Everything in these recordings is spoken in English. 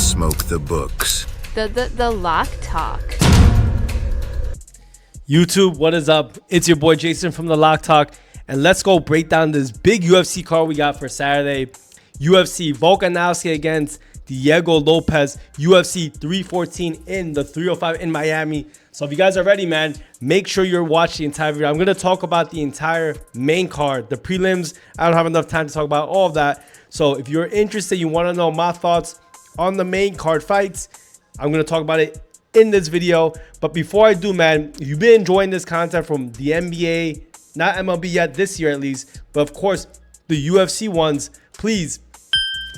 smoke the books. The Lock Talk. YouTube, what is up? It's your boy Jason from the Lock Talk, and let's go break down this big UFC card we got for Saturday. UFC Volkanovski against Diego Lopez, UFC 314 in the 305 in Miami. So if you guys are ready, man, make sure you're watching the entire video. I'm going to talk about the entire main card, the prelims. I don't have enough time to talk about all of that. So if you're interested, you want to know my thoughts on the main card fights, I'm going to talk about it in this video. But before I do, man, if you've been enjoying this content from the NBA, not MLB yet this year at least, but of course the UFC ones, please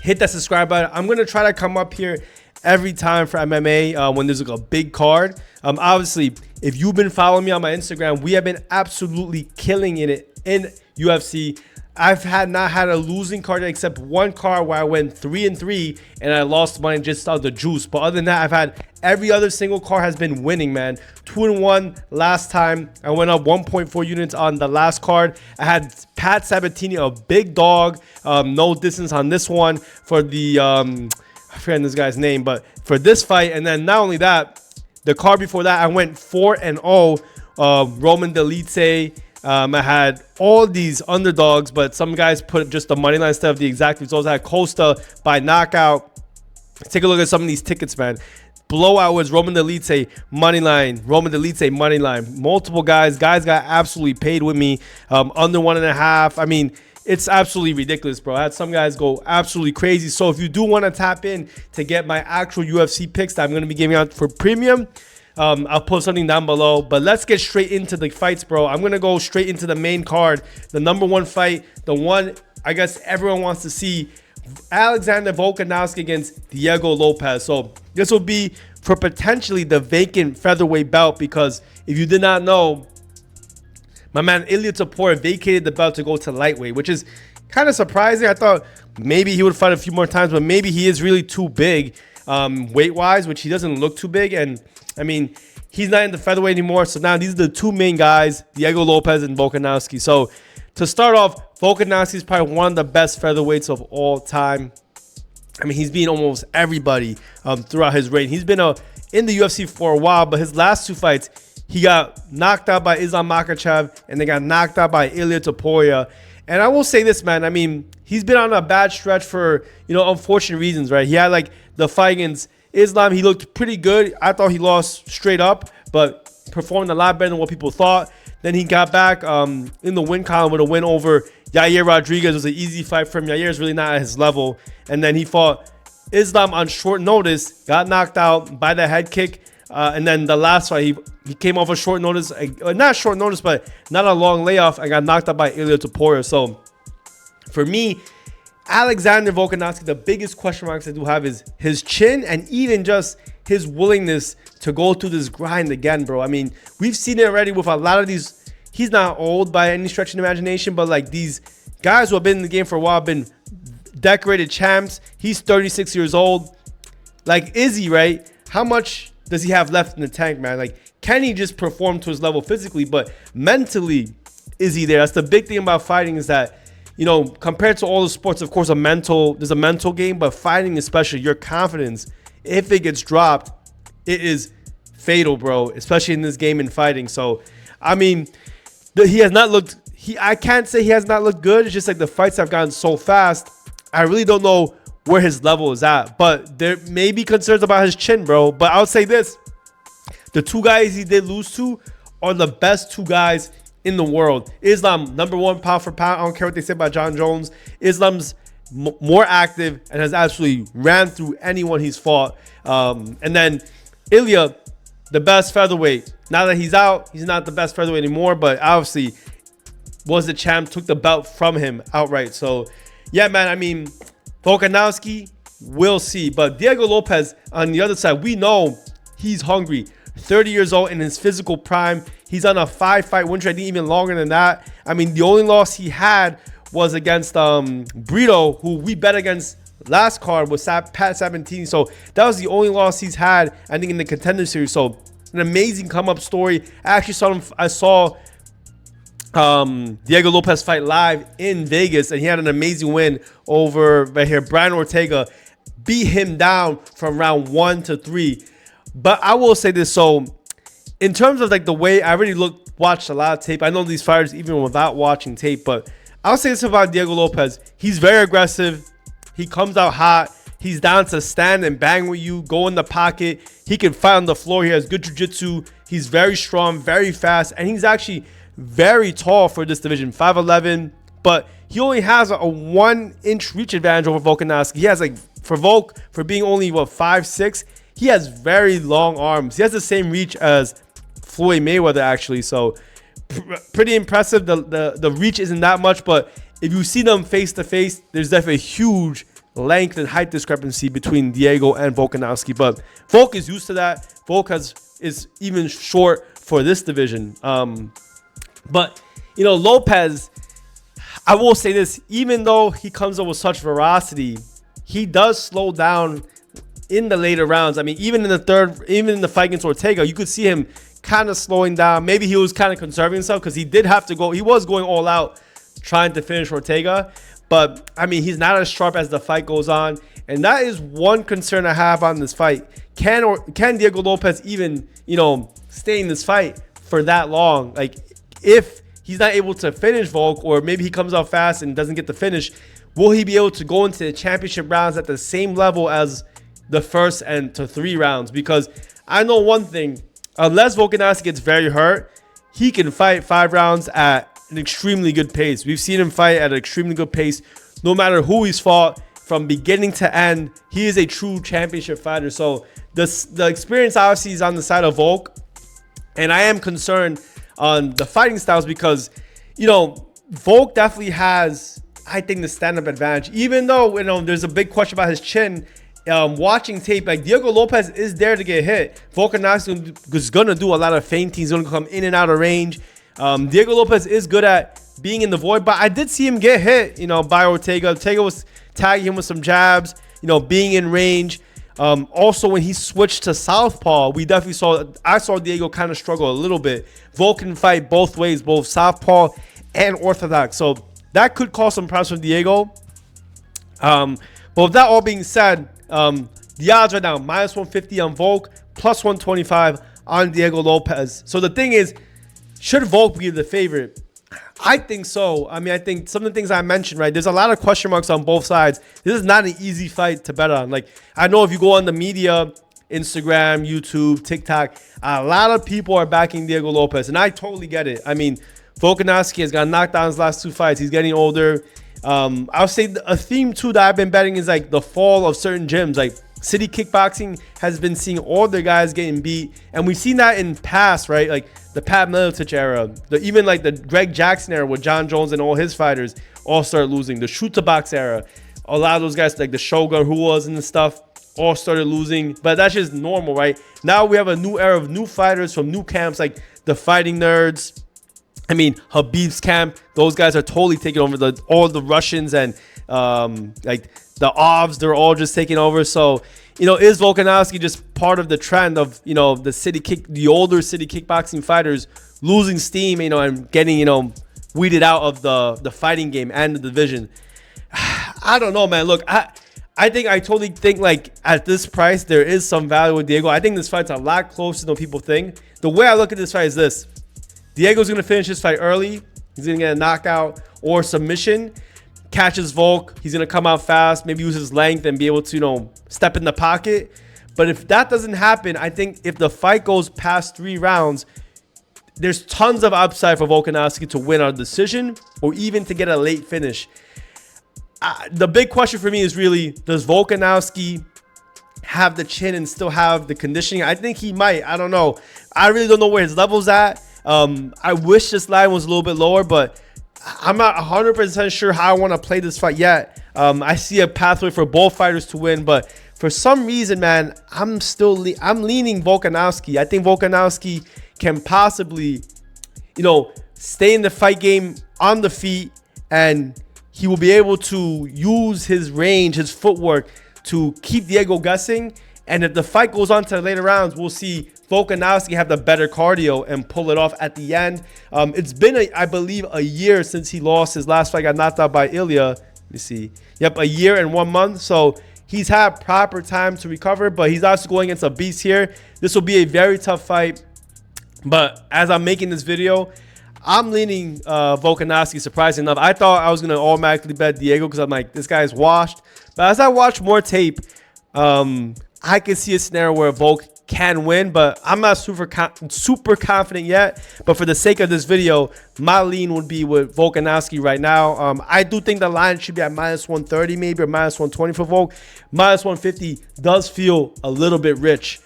hit that subscribe button. I'm going to try to come up here every time for MMA when there's like a big card. Obviously, if you've been following me on my Instagram, we have been absolutely killing it in UFC. I've not had a losing card except one card where I went 3-3 and I lost money just out of the juice. But other than that, I've had every other single card has been winning, man. 2-1 last time. I went up 1.4 units on the last card. I had Pat Sabatini, a big dog. No distance on this one for the I forget this guy's name, but for this fight. And then not only that, the card before that, I went 4-0. Roman Delite. I had all these underdogs, but some guys put just the money line instead of the exact results. I had Costa by knockout. Take a look at some of these tickets, man. Blowout was Roman Delite money line, Roman Delite money line. Multiple guys got absolutely paid with me. Under 1.5. I mean, it's absolutely ridiculous, bro. I had some guys go absolutely crazy. So if you do want to tap in to get my actual UFC picks that I'm going to be giving out for premium, I'll put something down below. But let's get straight into the fights, bro. I'm going to go straight into the main card. The number one fight, the one I guess everyone wants to see, Alexander Volkanovski against Diego Lopez. So this will be for potentially the vacant featherweight belt, because if you did not know, my man Ilia Topuria vacated the belt to go to lightweight, which is kind of surprising. I thought maybe he would fight a few more times, but maybe he is really too big weight-wise, which he doesn't look too big. And I mean, he's not in the featherweight anymore. So now these are the two main guys, Diego Lopez and Volkanovski. So to start off, Volkanovski is probably one of the best featherweights of all time. I mean, he's beaten almost everybody throughout his reign. He's been in the UFC for a while, but his last two fights, he got knocked out by Islam Makhachev and they got knocked out by Ilia Topuria. And I will say this, man. I mean, he's been on a bad stretch for, unfortunate reasons, right? He had like the fight against Islam. He looked pretty good. I thought he lost straight up, but performed a lot better than what people thought. Then he got back in the win column with a win over Yair Rodriguez. It was an easy fight for him. Yair is really not at his level. And then he fought Islam on short notice, got knocked out by the head kick. And then the last fight, he came off a short notice, not short notice, but not a long layoff, and got knocked out by Ilia Topuria. So for me, Alexander Volkanovski, the biggest question marks I do have is his chin and even just his willingness to go through this grind again, bro. I mean, we've seen it already with a lot of these. He's not old by any stretch of the imagination, but like these guys who have been in the game for a while, been decorated champs. He's 36 years old. Like, is he, right? How much does he have left in the tank, man? Like, can he just perform to his level physically, but mentally, is he there? That's the big thing about fighting, is that, compared to all the sports, of course, there's a mental game, but fighting especially, your confidence, if it gets dropped, it is fatal, bro, especially in this game in fighting. So, I mean, he has not looked, I can't say he has not looked good. It's just like the fights have gotten so fast. I really don't know where his level is at, but there may be concerns about his chin, bro. But I'll say this, the two guys he did lose to are the best two guys in the world. Islam, number one pound for pound. I don't care what they say about John Jones. Islam's more active and has absolutely ran through anyone he's fought. And then Ilia, the best featherweight. Now that he's out, he's not the best featherweight anymore, but obviously was the champ, took the belt from him outright. So yeah, man, I mean, Volkanovski, we'll see. But Diego Lopez, on the other side, we know he's hungry. 30 years old in his physical prime. He's on a 5-fight win streak, I think even longer than that. I mean, the only loss he had was against Brito, who we bet against last card, was Pat Sabatini. So that was the only loss he's had, I think, in the Contender Series. So an amazing come-up story. I saw Diego Lopez fight live in Vegas, and he had an amazing win over right here, Brian Ortega. beat him down from round 1 to 3. But I will say this. So in terms of like the way I already watched a lot of tape. I know these fighters even without watching tape, but I'll say this about Diego Lopez. He's very aggressive. He comes out hot. He's down to stand and bang with you, go in the pocket. He can fight on the floor. He has good jiu-jitsu. He's very strong, very fast, and he's actually very tall for this division, 5'11", but he only has a 1-inch reach advantage over Volkanovski. He has like, for Volk, for being only, what, 5'6", he has very long arms. He has the same reach as Floyd Mayweather, actually, so pretty impressive. The reach isn't that much, but if you see them face to face, there's definitely a huge length and height discrepancy between Diego and Volkanovski. But Volk is used to that. Volk is even short for this division. But you know, Lopez, I will say this: even though he comes up with such ferocity, he does slow down in the later rounds. I mean, even in the fight against Ortega, you could see him kind of slowing down. Maybe he was kind of conserving himself because he did have to go. He was going all out trying to finish Ortega. But I mean, he's not as sharp as the fight goes on. And that is one concern I have on this fight. Can Diego Lopez even, you know, stay in this fight for that long? Like, if he's not able to finish Volk, or maybe he comes out fast and doesn't get the finish, will he be able to go into the championship rounds at the same level as the first and to 3 rounds? Because I know one thing, unless Volkanovski gets very hurt, he can fight 5 rounds at an extremely good pace. We've seen him fight at an extremely good pace no matter who he's fought from beginning to end. He is a true championship fighter. So the experience obviously is on the side of Volk, and I am concerned on the fighting styles because, you know, Volk definitely has, I think, the stand-up advantage. Even though, you know, there's a big question about his chin. Watching tape, like, Diego Lopez is there to get hit. Volkanovski is gonna do a lot of feinting. He's gonna come in and out of range. Diego Lopez is good at being in the void, but I did see him get hit, you know, by Ortega. Ortega was tagging him with some jabs, you know, being in range. Also, when he switched to southpaw, I saw Diego kind of struggle a little bit. Volk can fight both ways, both southpaw and orthodox, so that could cause some problems for Diego. But with that all being said, the odds right now, -150 on Volk, +125 on Diego Lopez. So the thing is, should Volk be the favorite? I think so. I mean, I think some of the things I mentioned, right? There's a lot of question marks on both sides. This is not an easy fight to bet on. Like, I know if you go on the media, Instagram, YouTube, TikTok, a lot of people are backing Diego Lopez, and I totally get it. I mean, Volkanovski has got knocked down his last 2 fights. He's getting older. I'll say a theme too that I've been betting is like the fall of certain gyms. Like, City Kickboxing has been seeing all their guys getting beat, and we've seen that in past, right? Like the Pat Miletich era, even like the Greg Jackson era, where John Jones and all his fighters all start losing. The Shoot to Box era, a lot of those guys like the Shogun, who was and stuff, all started losing. But that's just normal, right? Now we have a new era of new fighters from new camps, like the Fighting Nerds. I mean, Habib's camp. Those guys are totally taking over. All the Russians and like the Ovs, they're all just taking over. So, you know, is Volkanovski just part of the trend of, you know, the older City Kickboxing fighters losing steam, you know, and getting, you know, weeded out of the fighting game and the division? I don't know, man. Look, I totally think, like, at this price, there is some value with Diego. I think this fight's a lot closer than people think. The way I look at this fight is this: Diego's going to finish this fight early. He's going to get a knockout or submission. Catches Volk. He's going to come out fast, maybe use his length and be able to, you know, step in the pocket. But if that doesn't happen, I think if the fight goes past 3 rounds, there's tons of upside for Volkanovski to win on a decision or even to get a late finish. The big question for me is really, does Volkanovski have the chin and still have the conditioning? I think he might. I don't know. I really don't know where his level's at. I wish this line was a little bit lower, but I'm not 100% sure how I want to play this fight yet. I see a pathway for both fighters to win, but for some reason, man, I'm leaning Volkanovski. I think Volkanovski can possibly, you know, stay in the fight game on the feet, and he will be able to use his range, his footwork, to keep Diego guessing. And if the fight goes on to the later rounds, we'll see Volkanovski have the better cardio and pull it off at the end. It's been, I believe, a year since he lost his last fight, got knocked out by Ilya. Let me see. Yep, a year and 1 month. So He's had proper time to recover, but he's also going against a beast here. This will be a very tough fight. But as I'm making this video, I'm leaning Volkanovski, surprising enough. I thought I was going to automatically bet Diego because I'm like, this guy's washed. But as I watch more tape, I can see a scenario where Volk can win, but I'm not super confident yet. But for the sake of this video, my lean would be with Volkanovski right now. I do think the line should be at -130 maybe, or -120 for Volk. -150 does feel a little bit rich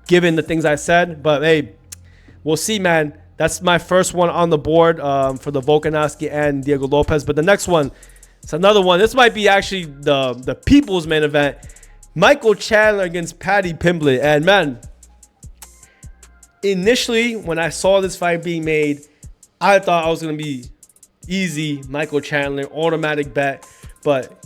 given the things I said, but hey, we'll see, man. That's my first one on the board for the Volkanovski and Diego Lopez. But the next one, it's another one. This might be actually the people's main event. Michael Chandler against Paddy Pimblett. And man, initially when I saw this fight being made, I thought I was going to be easy. Michael Chandler, automatic bet. But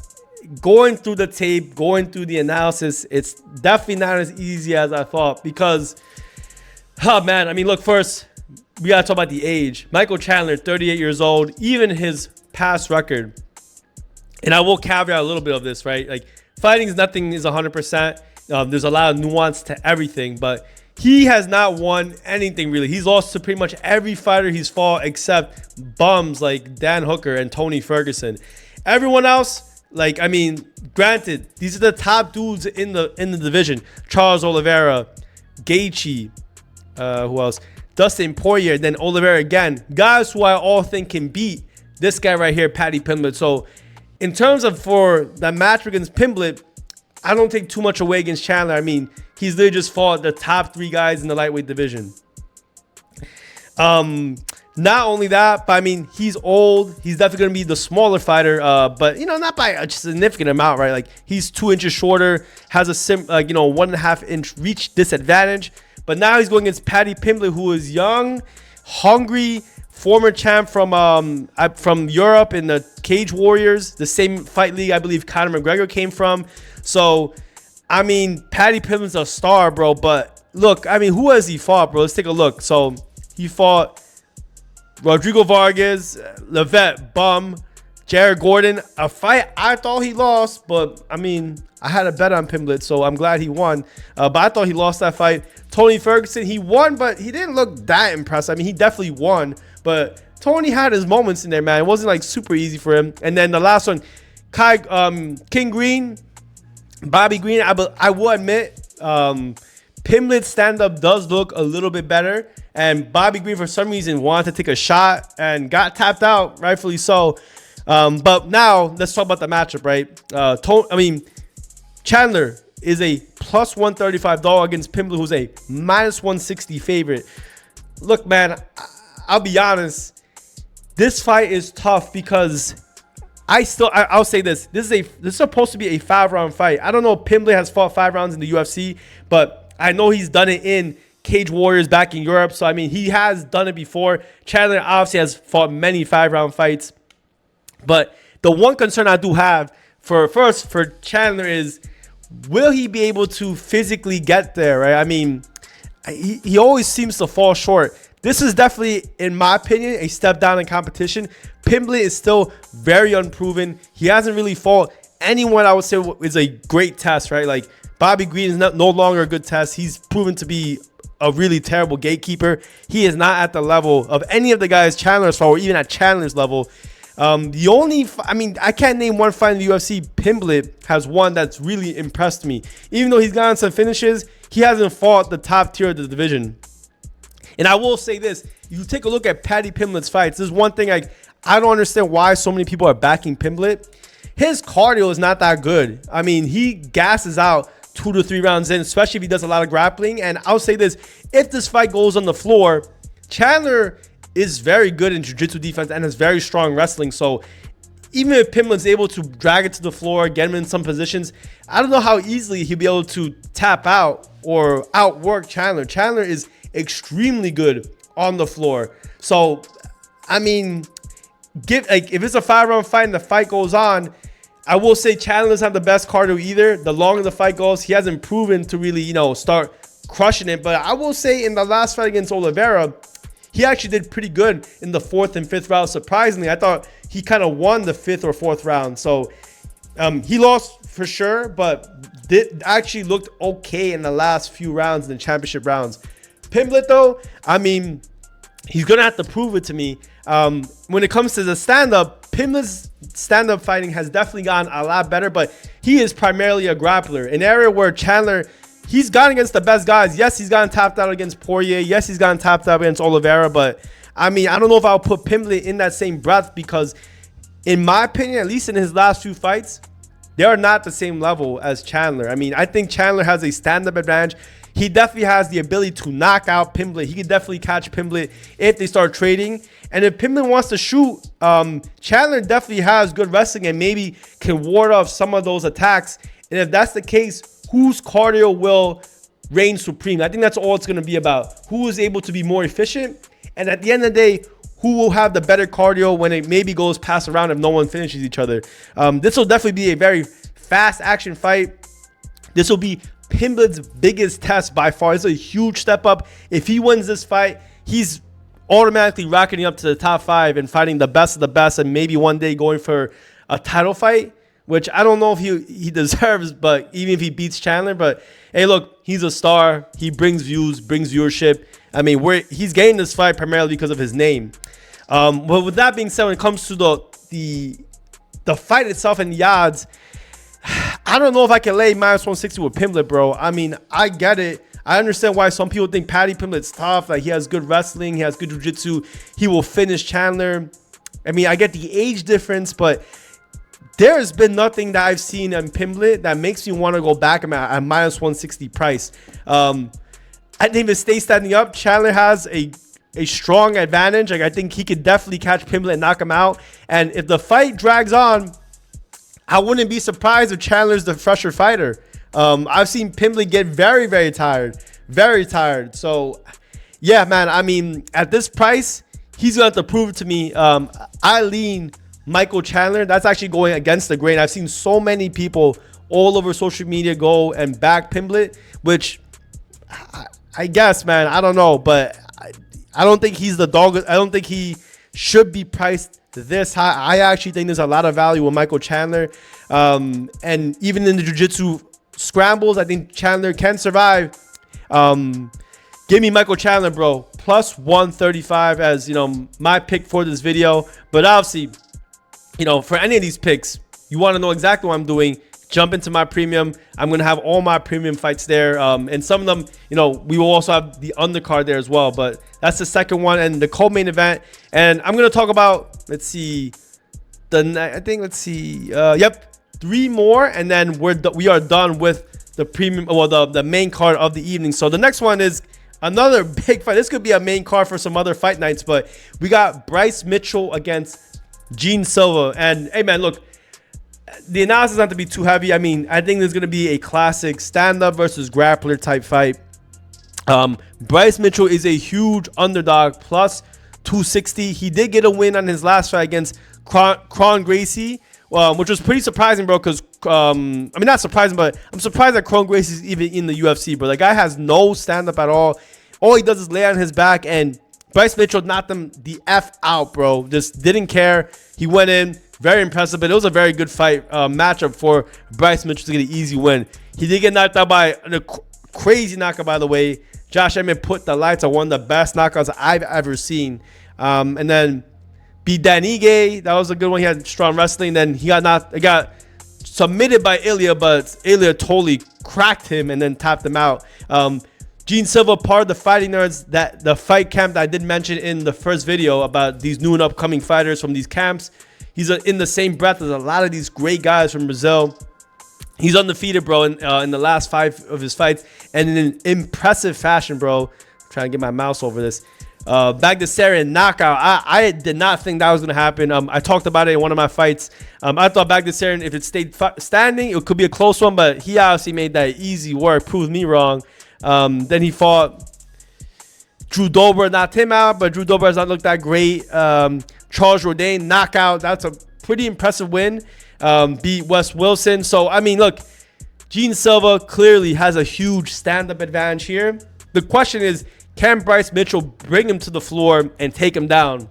going through the tape, going through the analysis, it's definitely not as easy as I thought. Because, oh man, I mean, look, first, we got to talk about the age. Michael Chandler, 38 years old, even his past record. And I will caveat a little bit of this, right? Like, fighting is nothing is 100%. There's a lot of nuance to everything, but he has not won anything really. He's lost to pretty much every fighter he's fought except bums like Dan Hooker and Tony Ferguson. Everyone else, like, I mean, granted, these are the top dudes in the division. Charles Oliveira, Gaethje, who else? Dustin Poirier, then Oliveira again. Guys who I all think can beat this guy right here, Paddy Pimblett. So in terms of for that match against Pimblett, I don't take too much away against Chandler. I mean, he's literally just fought the top 3 guys in the lightweight division. Not only that, but I mean, he's old. He's definitely going to be the smaller fighter, but, you know, not by a significant amount, right? Like, he's 2 inches shorter, has a 1.5 inch reach disadvantage. But now he's going against Paddy Pimblett, who is young, hungry, former champ from Europe in the Cage Warriors, the same fight league I believe Conor McGregor came from. So, I mean, Paddy Pimblett's a star, bro. But look, I mean, who has he fought, bro? Let's take a look. So he fought Rodrigo Vargas, Levette, bum, Jared Gordon, a fight I thought he lost, but I mean, I had a bet on Pimblett, so I'm glad he won. But I thought he lost that fight. Tony Ferguson, he won, but he didn't look that impressive. I mean, he definitely won, but Tony had his moments in there, man. It wasn't like super easy for him. And then the last one, King Green, Bobby Green. I will admit, Pimblett's stand-up does look a little bit better. And Bobby Green, for some reason, wanted to take a shot and got tapped out, rightfully so. But now, let's talk about the matchup, right? Chandler is a +135 dog against Pimblett, who's a -160 favorite. Look, man, I'll be honest. This fight is tough because I'll say this. This is supposed to be a 5-round fight. I don't know if Pimblett has fought 5 rounds in the UFC, but I know he's done it in Cage Warriors back in Europe. So, I mean, he has done it before. Chandler obviously has fought many 5-round fights. But the one concern I do have for Chandler is, will he be able to physically get there, right? I mean, he always seems to fall short. This is definitely, in my opinion, a step down in competition. Pimblett is still very unproven. He hasn't really fought anyone I would say is a great test, right? Like, Bobby Green is no longer a good test. He's proven to be a really terrible gatekeeper. He is not at the level of any of the guys Chandler's fought, or even at Chandler's level. I can't name one fight in the UFC Pimblett has won that's really impressed me. Even though he's gotten some finishes, he hasn't fought the top tier of the division. And I will say this, you take a look at Paddy Pimblett's fights. There's one thing I don't understand why so many people are backing Pimblett. His cardio is not that good. I mean, he gasses out 2 to 3 rounds in, especially if he does a lot of grappling. And I'll say this, if this fight goes on the floor, Chandler is very good in jiu-jitsu defense and has very strong wrestling. So even if Pimblett's able to drag it to the floor, get him in some positions, I don't know how easily he'll be able to tap out or outwork Chandler. Chandler is extremely good on the floor. So, I mean, if it's a 5-round fight and the fight goes on, I will say Chandler doesn't have the best cardio either. The longer the fight goes, he hasn't proven to really, start crushing it. But I will say in the last fight against Oliveira, he actually did pretty good in the 4th and 5th round. Surprisingly, I thought he kind of won the 5th or 4th round. So He lost for sure, but did actually looked okay in the last few rounds, in the championship rounds. Pimblett, though, I mean, he's going to have to prove it to me. When it comes to the stand-up, Pimblett's stand-up fighting has definitely gotten a lot better, but he is primarily a grappler. An area where Chandler, he's gone against the best guys. Yes, he's gotten tapped out against Poirier. Yes, he's gotten tapped out against Oliveira, but I mean, I don't know if I'll put Pimblett in that same breath because in my opinion, at least in his last few fights, they are not the same level as Chandler. I mean, I think Chandler has a stand-up advantage. He definitely has the ability to knock out Pimblett. He can definitely catch Pimblett if they start trading. And if Pimblett wants to shoot, Chandler definitely has good wrestling and maybe can ward off some of those attacks. And if that's the case, whose cardio will reign supreme? I think that's all it's going to be about. Who is able to be more efficient? And at the end of the day, who will have the better cardio when it maybe goes past a round if no one finishes each other? This will definitely be a very fast action fight. This will be Pimblett's biggest test by far. It's a huge step up. If he wins this fight, he's automatically rocketing up to the top 5 and fighting the best of the best and maybe one day going for a title fight, which I don't know if he deserves, but even if he beats Chandler. But hey, look, he's a star. He brings views, brings viewership. I mean, he's getting this fight primarily because of his name. But with that being said, when it comes to the fight itself and the odds, I don't know if I can lay minus 160 with Pimblett, bro. I mean, I get it. I understand why some people think Paddy Pimblett's tough. Like, he has good wrestling. He has good jiu-jitsu. He will finish Chandler. I mean, I get the age difference, but there's been nothing that I've seen in Pimblett that makes me want to go back at minus 160 price. I think if it stays standing up, Chandler has a strong advantage. Like, I think he could definitely catch Pimblett and knock him out. And if the fight drags on, I wouldn't be surprised if Chandler's the fresher fighter. I've seen Pimblett get very, very tired. Very tired. So, yeah, man, I mean, at this price, he's going to have to prove it to me. I lean Michael Chandler. That's actually going against the grain. I've seen so many people all over social media go and back Pimblett, which I guess, man, I don't know. But I don't think he's the dog. I don't think he should be priced this high. I actually think there's a lot of value with Michael Chandler. And even in the jiu-jitsu scrambles, I think Chandler can survive. Give me Michael Chandler, bro. Plus 135 as, you know, my pick for this video. But obviously, you know, for any of these picks, you want to know exactly what I'm doing, jump into my premium. I'm going to have all my premium fights there. And some of them, you know, we will also have the undercard there as well. But that's the second one and the co-main event. And I'm going to talk about, let's see, yep, 3 more. And then we are done with the premium, or the main card of the evening. So the next one is another big fight. This could be a main card for some other fight nights. But we got Bryce Mitchell against Gene Silva. And hey, man, look, the analysis not to be too heavy. I mean, I think there's going to be a classic stand-up versus grappler type fight. Bryce Mitchell is a huge underdog, plus 260. He did get a win on his last fight against Kron Gracie, which was pretty surprising, bro, because, I mean, not surprising, but I'm surprised that Kron Gracie is even in the UFC, bro. The guy has no stand-up at all. All he does is lay on his back, and Bryce Mitchell knocked him the F out, bro. Just didn't care. He went in. Very impressive, but it was a very good fight matchup for Bryce Mitchell to get an easy win. He did get knocked out by a crazy knockout, by the way. Josh Emmett put the lights on one of the best knockouts I've ever seen. And then beat Dan Ige. That was a good one. He had strong wrestling. Then he got submitted by Ilya, but Ilya totally cracked him and then tapped him out. Gene Silva, part of the Fighting Nerds, that the fight camp that I did mention in the first video about these new and upcoming fighters from these camps. He's in the same breath as a lot of these great guys from Brazil. He's undefeated, bro, in the last 5 of his fights. And in an impressive fashion, bro. I'm trying to get my mouse over this. Bagdasarian knockout. I did not think that was going to happen. I talked about it in one of my fights. I thought Bagdasarian, if it stayed standing, it could be a close one. But he obviously made that easy work. Proved me wrong. Then he fought Drew Dober. Knocked him out. But Drew Dober has not looked that great. Charles Jourdain knockout. That's a pretty impressive win. Beat Wes Wilson. So, I mean, look, Gene Silva clearly has a huge stand-up advantage here. The question is, can Bryce Mitchell bring him to the floor and take him down?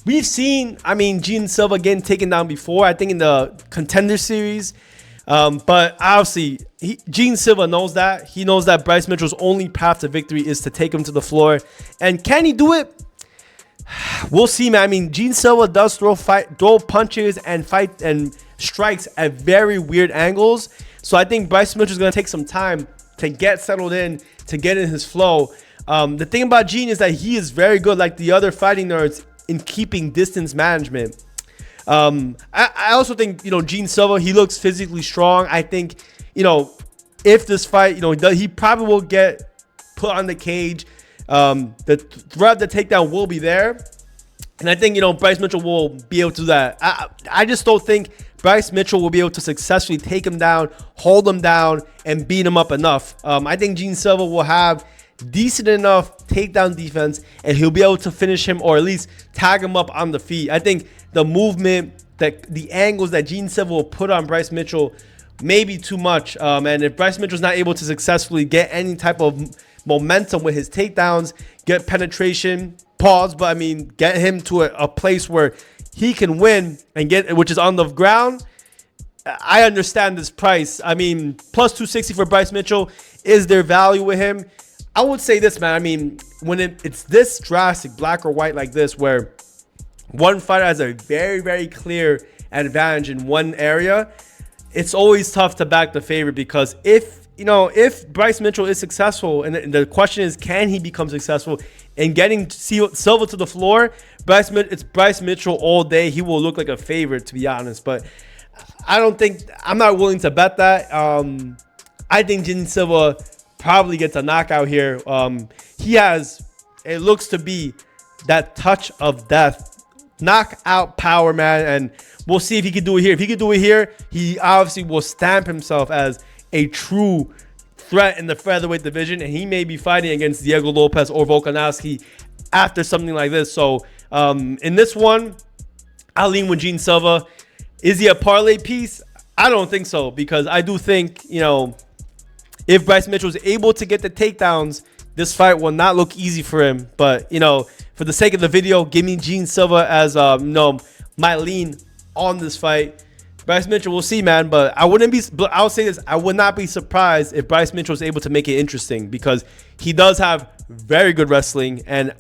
we've seen, I mean, Gene Silva getting taken down before, I think in the Contender Series. But obviously, Gene Silva knows that. He knows that Bryce Mitchell's only path to victory is to take him to the floor. And can he do it? We'll see, man. I mean, Gene Silva does throw punches and fight and strikes at very weird angles. So I think Bryce Mitchell's going to take some time to get settled in, to get in his flow. The thing about Gene is that he is very good, like the other fighting nerds, in keeping distance management. I also think, Gene Silva, he looks physically strong. I think, if this fight, he probably will get put on the cage. The threat, the takedown will be there. And I think, Bryce Mitchell will be able to do that. I just don't think Bryce Mitchell will be able to successfully take him down, hold him down, and beat him up enough. I think Gene Silva will have decent enough takedown defense, and he'll be able to finish him or at least tag him up on the feet. I think the movement, the angles that Gene Silva will put on Bryce Mitchell may be too much. And if Bryce Mitchell's not able to successfully get any type of momentum with his takedowns, get penetration, but get him to a place where he can win and which is on the ground. I understand this price. I mean, plus 260 for Bryce Mitchell. Is there value with him? I would say this, man. I mean, when it's this drastic, black or white like this, where one fighter has a very, very clear advantage in one area, it's always tough to back the favorite, because if Bryce Mitchell is successful, and the question is, can he become successful in getting Silva to the floor? It's Bryce Mitchell all day. He will look like a favorite, to be honest. But I'm not willing to bet that. I think Gene Silva probably gets a knockout here. He has, it looks to be, that touch of death, knockout power, man. And we'll see if he can do it here. If he can do it here, he obviously will stamp himself as a true threat in the featherweight division, and he may be fighting against Diego Lopez or Volkanovski after something like this. So in this one, I'll lean with Gene Silva. Is he a parlay piece? I don't think so, because I do think, if Bryce Mitchell is able to get the takedowns, this fight will not look easy for him. But, for the sake of the video, give me Gene Silva as, my lean on this fight. Bryce Mitchell, we'll see, man. But I'll say this, I would not be surprised if Bryce Mitchell is able to make it interesting, because he does have very good wrestling. And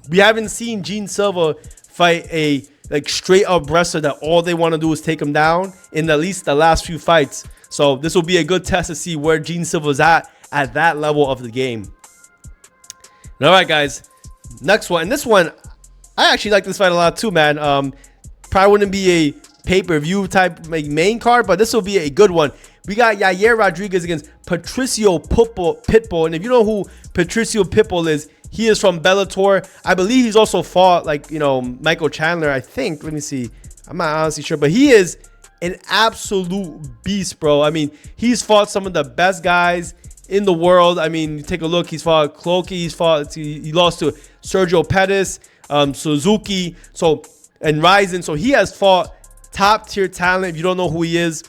we haven't seen Gene Silva fight a straight up wrestler that all they want to do is take him down in at least the last few fights. So this will be a good test to see where Gene Silva's at that level of the game. All right, guys, next one. And this one, I actually like this fight a lot too, man. Probably wouldn't be a pay-per-view type main card, but this will be a good one. We got Yair Rodriguez against Patricio Pitbull. And if you know who Patricio Pitbull is, he is from Bellator. I believe he's also fought Michael Chandler, I think. Let me see. I'm not honestly sure, but he is an absolute beast, bro. I mean, he's fought some of the best guys in the world. I mean, take a look. He's fought Cloaky. He lost to Sergio Pettis, Suzuki, and Ryzen. So he has fought top tier talent. If you don't know who he is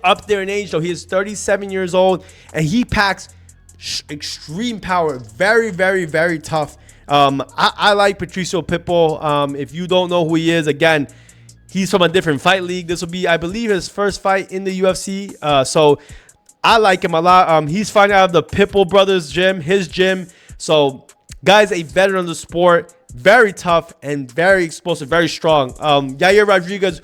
up there in age, though. He is 37 years old, and he packs extreme power. Very, very, very tough. I like Patricio Pitbull. If you don't know who he is, again, he's from a different fight league. This will be, I believe, his first fight in the UFC. So I like him a lot. He's fighting out of the Pitbull Brothers gym, his gym. So guy's a veteran of the sport. Very tough and very explosive, very strong. Yair Rodriguez,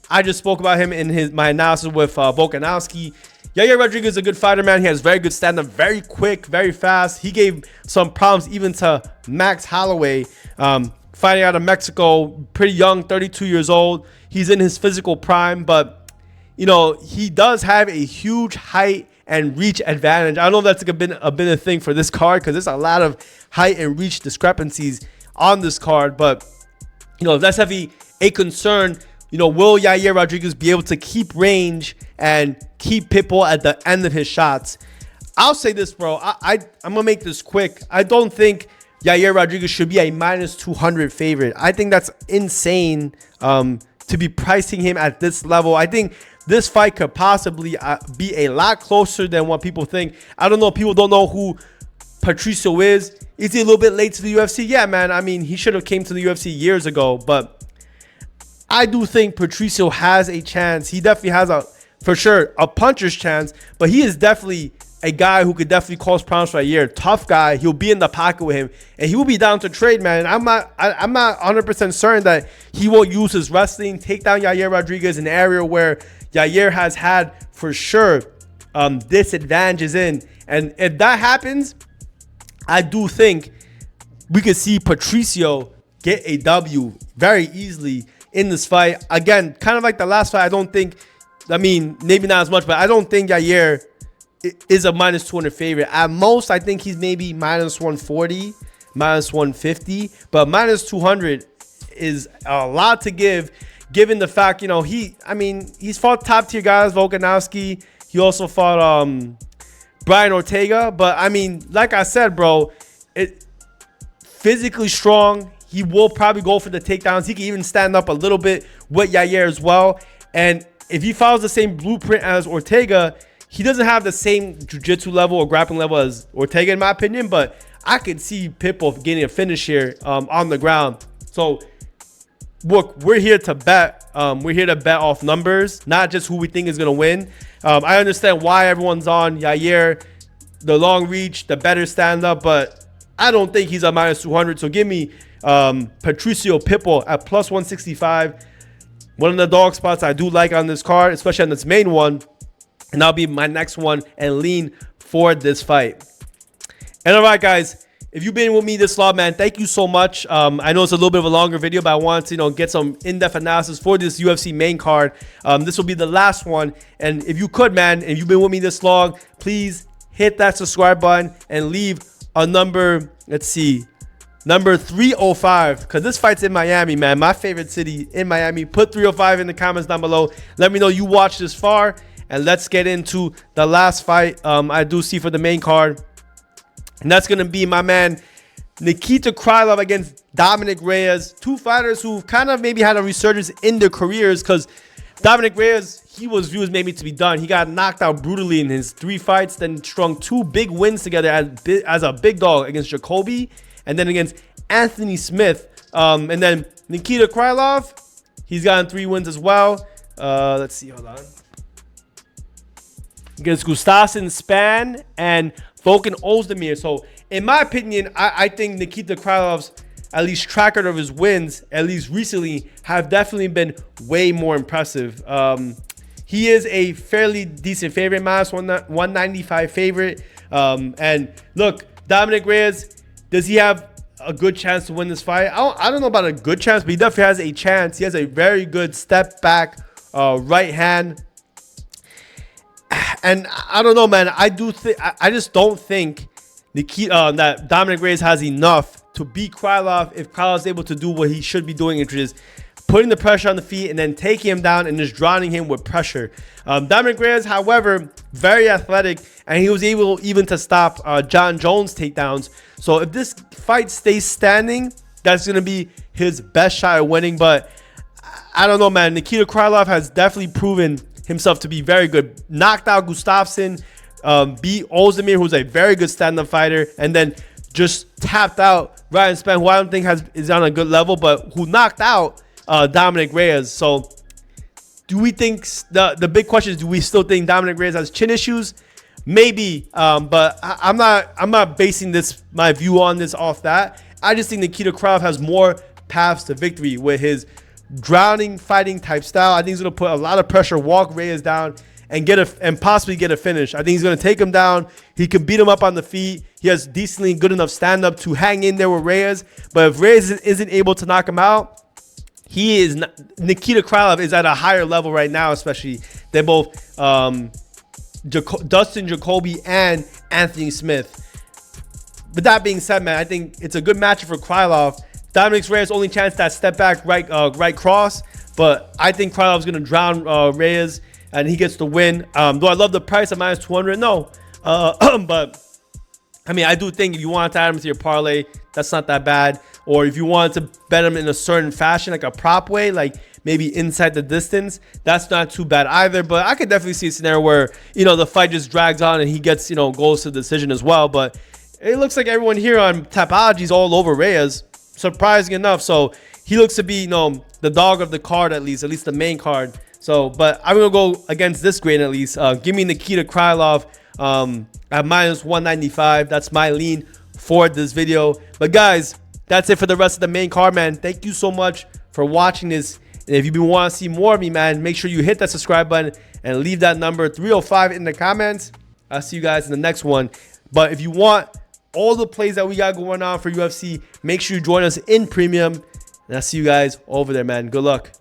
I just spoke about him in my analysis with Volkanovski. Yair Rodriguez is a good fighter, man. He has very good stand-up, very quick, very fast. He gave some problems even to Max Holloway, fighting out of Mexico, pretty young, 32 years old. He's in his physical prime, but, he does have a huge height and reach advantage. I don't know if that's been a thing for this card, because there's a lot of height and reach discrepancies on this card. But if that's a concern, will Yair Rodriguez be able to keep range and keep Pitbull at the end of his shots? I'll say this, bro. I'm gonna make this quick. I don't think Yair Rodriguez should be a minus 200 favorite. I think that's insane to be pricing him at this level. I think this fight could possibly be a lot closer than what people think. I don't know. People don't know who Patricio is he a little bit late to the UFC? Yeah, man. I mean, he should have came to the UFC years ago, but I do think Patricio has a chance. He definitely has for sure, a puncher's chance, but he is definitely a guy who could definitely cause problems for a year. Tough guy. He'll be in the pocket with him, and he will be down to trade, man. I'm not 100% certain that he won't use his wrestling, take down Yair Rodriguez in an area where Yair has had for sure disadvantages in. And if that happens, I do think we could see Patricio get a W very easily in this fight. Again, kind of like the last fight, I mean, maybe not as much, but I don't think Yair is a minus 200 favorite. At most, I think he's maybe minus 140, minus 150, but minus 200 is a lot to give, given the fact, you know, he's fought top tier guys, Volkanovski. He also fought Brian Ortega, but I mean, like I said, bro, physically strong. He will probably go for the takedowns. He can even stand up a little bit with Yair as well. And if he follows the same blueprint as Ortega, he doesn't have the same jiu-jitsu level or grappling level as Ortega, in my opinion, but I could see Pitbull getting a finish here on the ground. So, look, we're here to bet. We're here to bet off numbers, not just who we think is going to win. I understand why everyone's on Yair, the long reach, the better stand-up, but I don't think he's a minus 200. So give me Patricio Pitbull at plus 165. One of the dog spots I do like on this card, especially on this main one. And that'll be my next one and lean for this fight. And all right, guys, if you've been with me this long, man, thank you so much. I know it's a little bit of a longer video, but I want to, get some in-depth analysis for this UFC main card. This will be the last one. And if you could, man, if you've been with me this long, please hit that subscribe button and leave a number, let's see, number 305, because this fight's in Miami, man. My favorite city in Miami. Put 305 in the comments down below. Let me know you watched this far. And let's get into the last fight I do see for the main card. And that's going to be my man Nikita Krylov against Dominic Reyes. Two fighters who kind of maybe had a resurgence in their careers, because Dominic Reyes, he was viewed as maybe to be done. He got knocked out brutally in his 3 fights, then strung 2 big wins together as a big dog against Jacoby and then against Anthony Smith. And then Nikita Krylov, he's gotten 3 wins as well. Let's see, hold on. Against Gustafsson, Span, and Volkan Ozdemir. So, in my opinion, I think Nikita Krylov's, at least track record of his wins, at least recently, have definitely been way more impressive. He is a fairly decent favorite, minus 195 favorite. And look, Dominic Reyes, does he have a good chance to win this fight? I don't know about a good chance, but he definitely has a chance. He has a very good step back right hand. And I don't know, man. I just don't think that Dominic Reyes has enough to beat Krylov if Krylov's able to do what he should be doing, which is putting the pressure on the feet and then taking him down and just drowning him with pressure. Dominic Reyes, however, very athletic, and he was able even to stop John Jones' takedowns. So if this fight stays standing, that's going to be his best shot at winning. But I don't know, man. Nikita Krylov has definitely proven himself to be very good. Knocked out Gustafsson, beat Ozdemir, who's a very good stand-up fighter, and then just tapped out Ryan Spann, who I don't think is on a good level, but who knocked out Dominic Reyes. So do we think the big question is, do we still think Dominic Reyes has chin issues? Maybe, but I'm not basing my view on this off that. I just think Nikita Krylov has more paths to victory with his drowning fighting type style. I think he's going to put a lot of pressure, walk Reyes down, and possibly get a finish. I think he's going to take him down. He can beat him up on the feet. He has decently good enough stand-up to hang in there with Reyes. But if Reyes isn't able to knock him out, Nikita Krylov is at a higher level right now, especially than both Dustin Jacoby and Anthony Smith. But that being said, man, I think it's a good matchup for Krylov. Dominic Reyes' only chance, that step back right cross, but I think Krylov's gonna drown Reyes and he gets the win. Do I love the price at minus 200? No, but I mean, I do think if you want to add him to your parlay, that's not that bad. Or if you want to bet him in a certain fashion, like a prop way, like maybe inside the distance, that's not too bad either. But I could definitely see a scenario where the fight just drags on and he gets goes to the decision as well. But it looks like everyone here on Tapology is all over Reyes, surprising enough. So he looks to be, you know, the dog of the card, at least the main card. So, but I'm gonna go against this grain at least. Give me Nikita Krylov at -195. That's my lean for this video. But guys, that's it for the rest of the main card, man. Thank you so much for watching this. And if you want to see more of me, man, make sure you hit that subscribe button and leave that number 305 in the comments. I'll see you guys in the next one. But if you want all the plays that we got going on for UFC, make sure you join us in premium. And I'll see you guys over there, man. Good luck.